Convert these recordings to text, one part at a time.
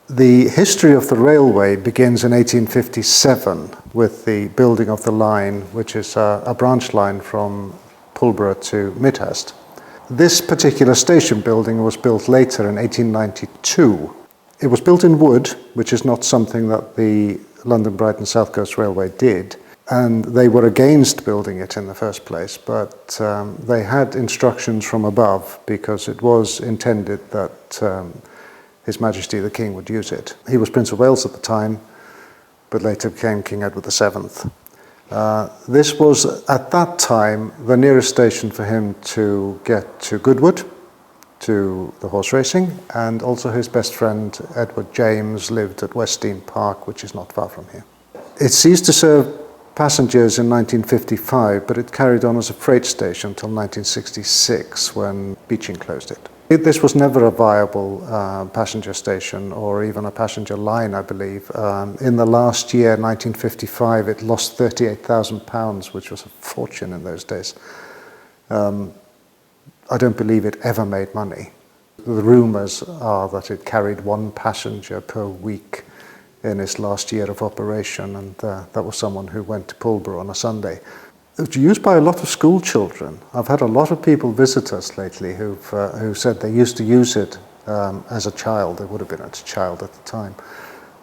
The history of the railway begins in 1857 with the building of the line, which is a branch line from Pullman to Midhurst. This particular station building was built later in 1892. It was built in wood, which is not something that the London, Brighton, South Coast Railway did, and they were against building it in the first place, but they had instructions from above because it was intended that His Majesty the King would use it. He was Prince of Wales at the time, but later became King Edward VII. This was, at that time, the nearest station for him to get to Goodwood, to the horse racing, and also his best friend, Edward James, lived at Westdean Park, which is not far from here. It ceased to serve passengers in 1955, but it carried on as a freight station until 1966, when Beeching closed it. This was never a viable passenger station or even a passenger line, I believe. In the last year, 1955, it lost £38,000, which was a fortune in those days. I don't believe it ever made money. The rumours are that it carried one passenger per week in its last year of operation, and that was someone who went to Pulborough on a Sunday. It's used by a lot of school children. I've had a lot of people visit us lately who said they used to use it as a child. They would have been a child at the time.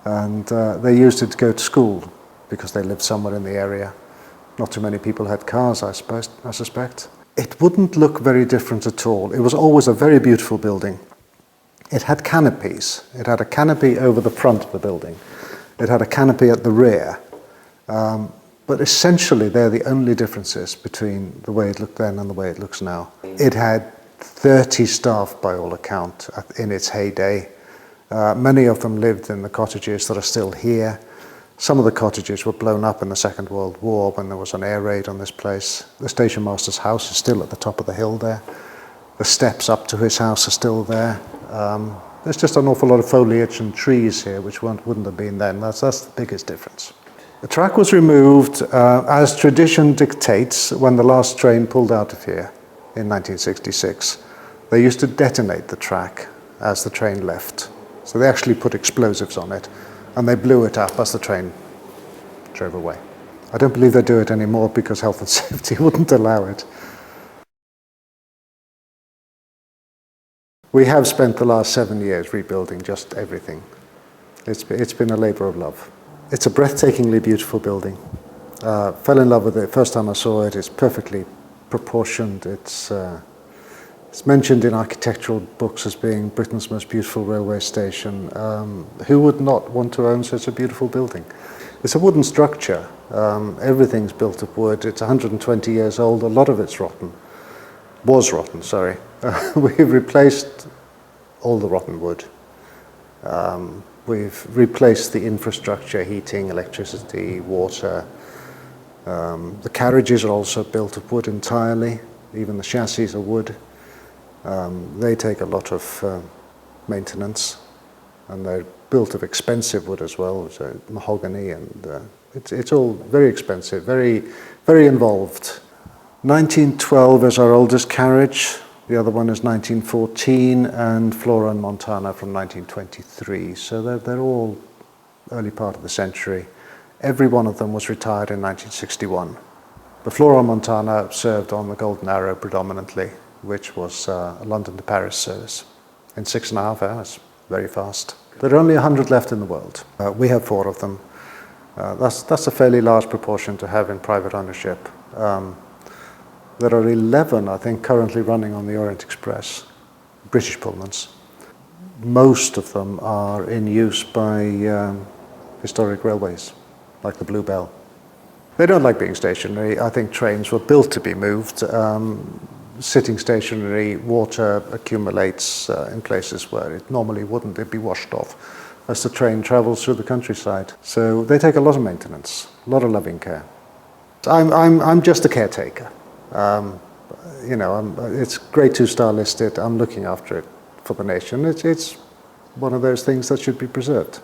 And they used it to go to school because they lived somewhere in the area. Not too many people had cars, I suspect. It wouldn't look very different at all. It was always a very beautiful building. It had canopies. It had a canopy over the front of the building. It had a canopy at the rear. But essentially, they're the only differences between the way it looked then and the way it looks now. It had 30 staff, by all account, in its heyday. Many of them lived in the cottages that are still here. Some of the cottages were blown up in the Second World War when there was an air raid on this place. The station master's house is still at the top of the hill there. The steps up to his house are still there. There's just an awful lot of foliage and trees here, which wouldn't have been then. That's the biggest difference. The track was removed, as tradition dictates, when the last train pulled out of here in 1966. They used to detonate the track as the train left. So they actually put explosives on it, and they blew it up as the train drove away. I don't believe they do it anymore because health and safety wouldn't allow it. We have spent the last 7 years rebuilding just everything. It's been a labour of love. It's a breathtakingly beautiful building. Fell in love with it first time I saw it. It's perfectly proportioned. It's mentioned in architectural books as being Britain's most beautiful railway station. Who would not want to own such a beautiful building? It's a wooden structure. Everything's built of wood. It's 120 years old. A lot of it's rotten. Was rotten, sorry. We've replaced all the rotten wood. We've replaced the infrastructure, heating, electricity, water. The carriages are also built of wood entirely. Even the chassis are wood. They take a lot of maintenance, and they're built of expensive wood as well, so mahogany, and it's all very expensive, very, very involved. 1912 is our oldest carriage. The other one is 1914, and Flora and Montana from 1923. So they're all early part of the century. Every one of them was retired in 1961. The Flora and Montana served on the Golden Arrow predominantly, which was a London to Paris service in 6.5 hours, very fast. There are only 100 left in the world. We have 4 of them. That's a fairly large proportion to have in private ownership. There are 11, I think, currently running on the Orient Express, British Pullmans. Most of them are in use by historic railways, like the Bluebell. They don't like being stationary. I think trains were built to be moved. Sitting stationary, water accumulates in places where it normally wouldn't. It'd be washed off as the train travels through the countryside. So they take a lot of maintenance, a lot of loving care. I'm just a caretaker. It's grade 2-star listed. I'm looking after it for the nation. It's one of those things that should be preserved.